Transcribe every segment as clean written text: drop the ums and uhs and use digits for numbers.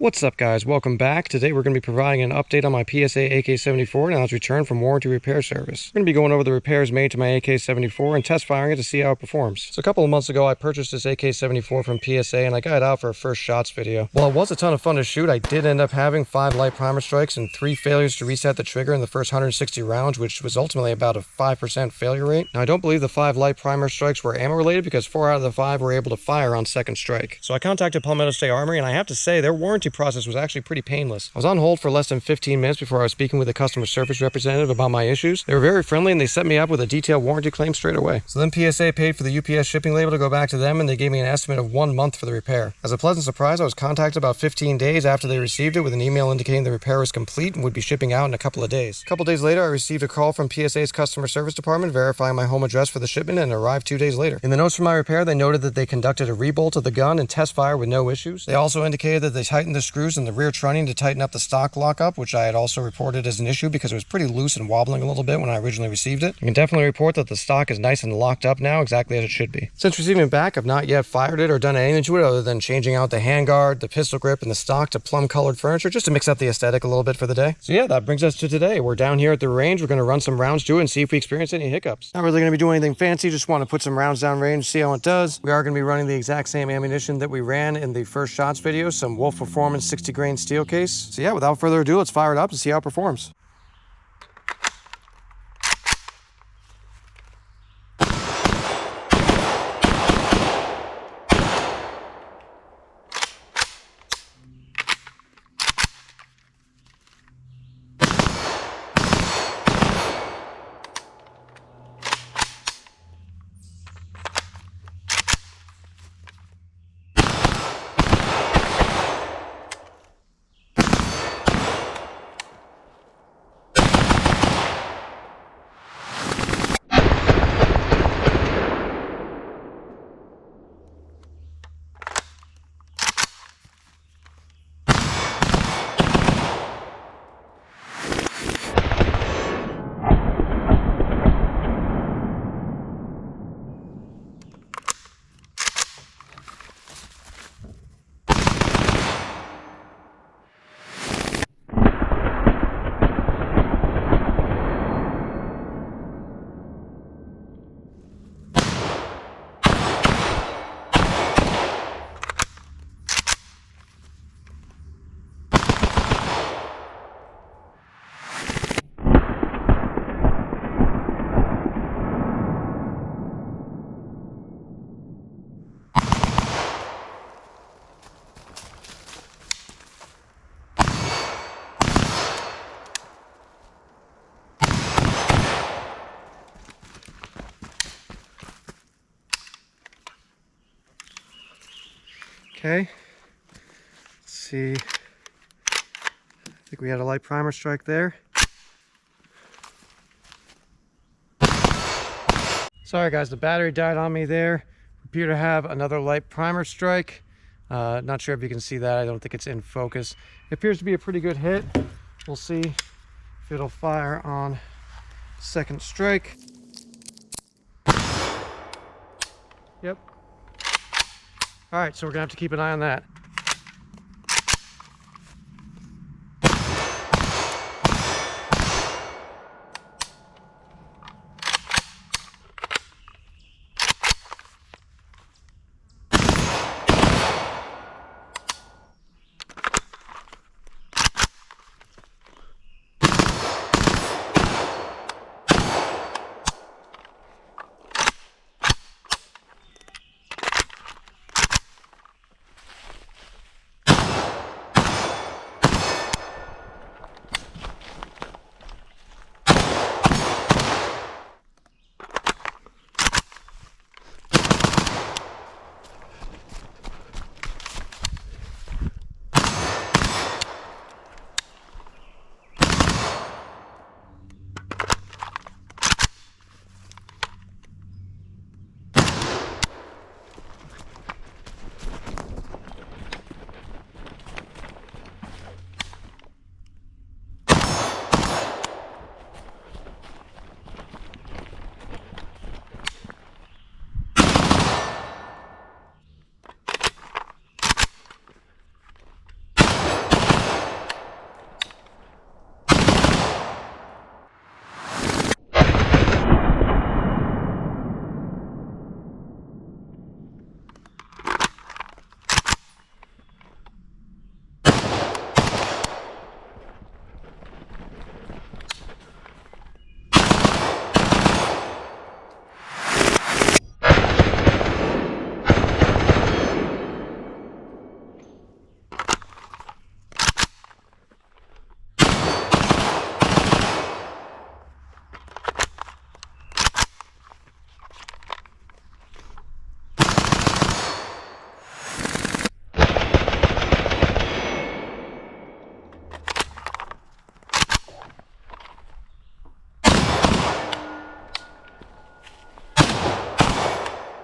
What's up guys, welcome back. Today we're going to be providing an update on my PSA AK-74 now it's returned from warranty repair service. We're going to be going over the repairs made to my AK-74 and test firing it to see how it performs. So a couple of months ago I purchased this AK-74 from PSA and I got it out for a first shots video. While it was a ton of fun to shoot, I did end up having 5 light primer strikes and 3 failures to reset the trigger in the first 160 rounds, which was ultimately about a 5% failure rate. Now I don't believe the 5 light primer strikes were ammo related because 4 out of the 5 were able to fire on second strike. So I contacted Palmetto Armory and I have to say their warranty process was actually pretty painless. I was on hold for less than 15 minutes before I was speaking with a customer service representative about my issues. They were very friendly and they set me up with a detailed warranty claim straight away. So then PSA paid for the UPS shipping label to go back to them and they gave me an estimate of 1 month for the repair. As a pleasant surprise, I was contacted about 15 days after they received it with an email indicating the repair was complete and would be shipping out in a couple of days. A couple days later, I received a call from PSA's customer service department verifying my home address for the shipment and it arrived 2 days later. In the notes for my repair, they noted that they conducted a rebolt of the gun and test fire with no issues. They also indicated that they tightened the screws in the rear trunnion to tighten up the stock lockup, which I had also reported as an issue because it was pretty loose and wobbling a little bit when I originally received it. You can definitely report that the stock is nice and locked up now, exactly as it should be. Since receiving it back, I've not yet fired it or done anything to it other than changing out the handguard, the pistol grip, and the stock to plum colored furniture just to mix up the aesthetic a little bit for the day. So yeah, that brings us to today. We're down here at the range. We're going to run some rounds to it and see if we experience any hiccups. Not really going to be doing anything fancy, just want to put some rounds down range, see how it does. We are going to be running the exact same ammunition that we ran in the first shots video, some Wolf Performance 60 grain steel case. So yeah, without further ado, let's fire it up and see how it performs. Okay, let's see, I think we had a light primer strike there. Sorry guys, the battery died on me there. Appear to have another light primer strike. Not sure if you can see that, I don't think it's in focus. It appears to be a pretty good hit. We'll see if it'll fire on second strike. Yep. All right, so we're gonna have to keep an eye on that.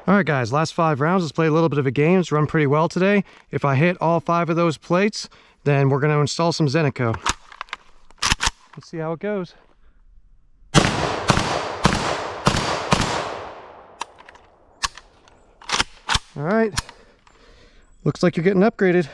All right, guys, last 5 rounds. Let's play a little bit of a game. It's run pretty well today. If I hit all 5 of those plates, then we're going to install some Zenitco. Let's see how it goes. All right, looks like you're getting upgraded.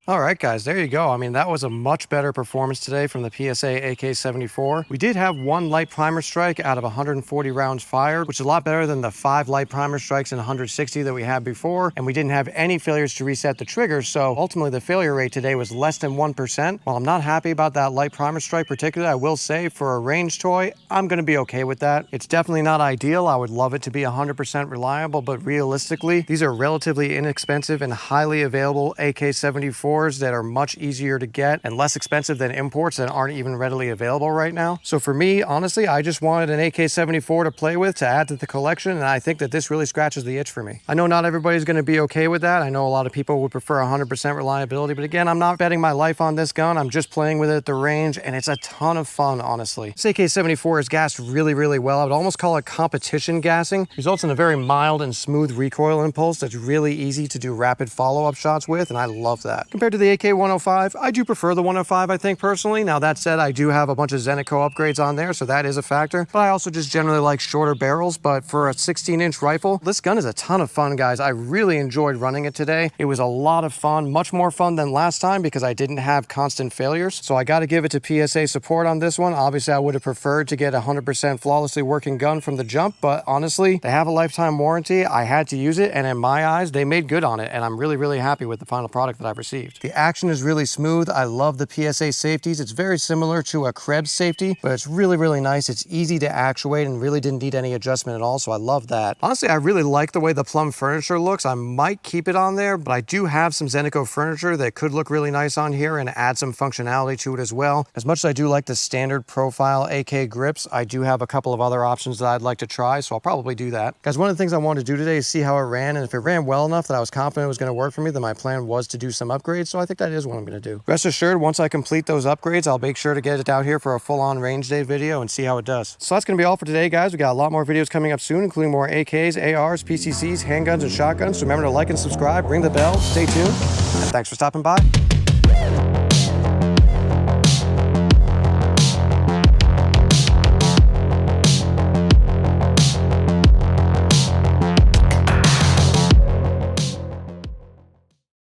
All right, guys, there you go. I mean, that was a much better performance today from the PSA AK-74. We did have 1 light primer strike out of 140 rounds fired, which is a lot better than the 5 light primer strikes in 160 that we had before. And we didn't have any failures to reset the trigger. So ultimately, the failure rate today was less than 1%. While I'm not happy about that light primer strike particularly, I will say for a range toy, I'm going to be okay with that. It's definitely not ideal. I would love it to be 100% reliable, but realistically, these are relatively inexpensive and highly available AK-74 that are much easier to get and less expensive than imports that aren't even readily available right now. So for me, honestly, I just wanted an AK-74 to play with to add to the collection, and I think that this really scratches the itch for me. I know not everybody's going to be okay with that. I know a lot of people would prefer 100% reliability, but again, I'm not betting my life on this gun. I'm just playing with it at the range, and it's a ton of fun, honestly. This AK-74 is gassed really, really well. I would almost call it competition gassing. Results in a very mild and smooth recoil impulse that's really easy to do rapid follow-up shots with, and I love that. Compared to the AK-105, I do prefer the 105, I think, personally. Now, that said, I do have a bunch of Zenitco upgrades on there, so that is a factor. But I also just generally like shorter barrels, but for a 16-inch rifle, this gun is a ton of fun, guys. I really enjoyed running it today. It was a lot of fun, much more fun than last time because I didn't have constant failures. So I got to give it to PSA support on this one. Obviously, I would have preferred to get a 100% flawlessly working gun from the jump, but honestly, they have a lifetime warranty. I had to use it, and in my eyes, they made good on it, and I'm really, really happy with the final product that I've received. The action is really smooth. I love the PSA safeties. It's very similar to a Krebs safety, but it's really, really nice. It's easy to actuate and really didn't need any adjustment at all, so I love that. Honestly, I really like the way the plum furniture looks. I might keep it on there, but I do have some Zenitco furniture that could look really nice on here and add some functionality to it as well. As much as I do like the standard profile AK grips, I do have a couple of other options that I'd like to try, so I'll probably do that. Guys, one of the things I wanted to do today is see how it ran, and if it ran well enough that I was confident it was going to work for me, then my plan was to do some upgrades, so I think that is what I'm going to do. Rest assured, once I complete those upgrades, I'll make sure to get it out here for a full-on range day video and see how it does. So that's going to be all for today, guys. We got a lot more videos coming up soon, including more AKs, ARs, PCCs, handguns, and shotguns. So remember to like and subscribe, ring the bell, stay tuned, and thanks for stopping by.